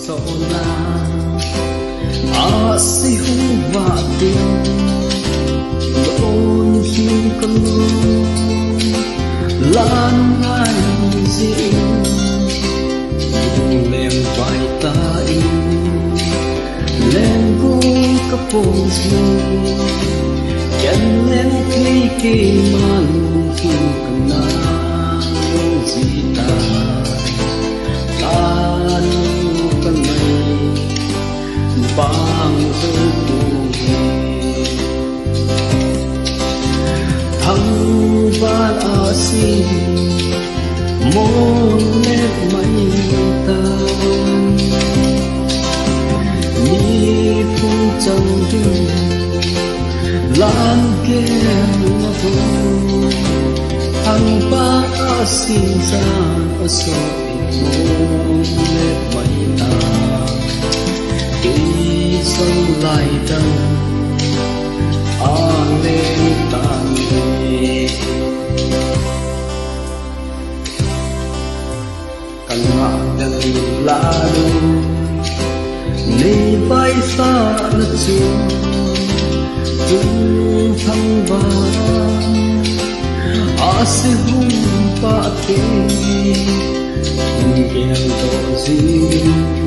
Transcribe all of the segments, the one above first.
sona asi huwa tin doon hingkalo lan ngai zin lem bai tai lem gung kapong snu yan lem ki man hingkana zita bang tuhi thăng van asi mon let mai ta ni phung chang du lan ke na vo thăng van asi sa aso mon let mai ta sông lại trăng an lên tàn về căn ngã đằng lá đu nay bay xa đất chuông tung thăng vàng asi hung pa ke ngel to zin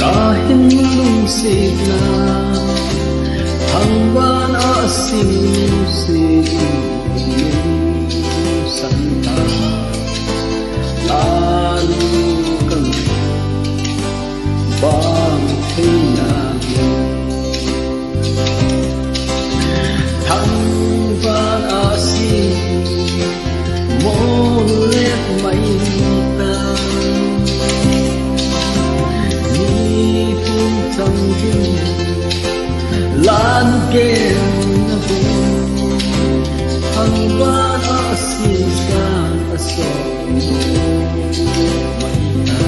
kahin lung sigla thăng van asim sig santa lalu kan bang thina thăng van asim mon let mai ta lan ke na vo hang van asi san aso mai na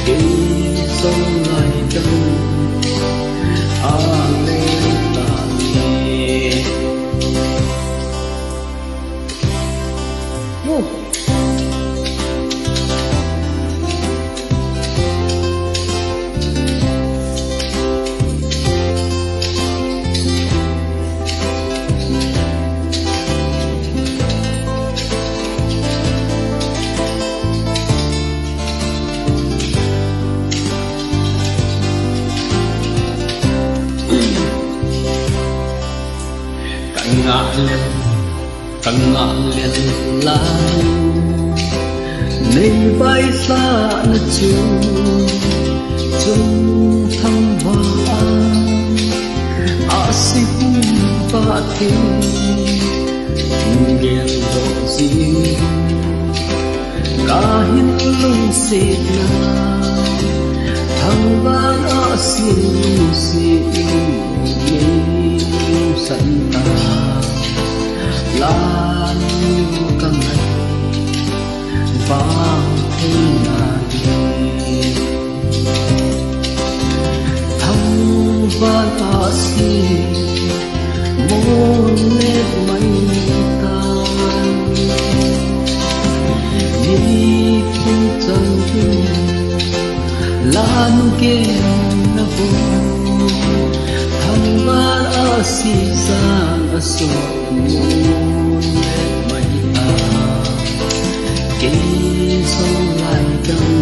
ke song lai dang a le ta ni ngã lên lá nên bay xa nó chung thăng hoa asi hum pa ke ngel do zin kahin lung se na thăng van asi si santa lan căng ngày vang thina thăng van asi mon let mai ta ni phung chang du lan ke na vo thăng van asi san aso mai ta ke song lai dang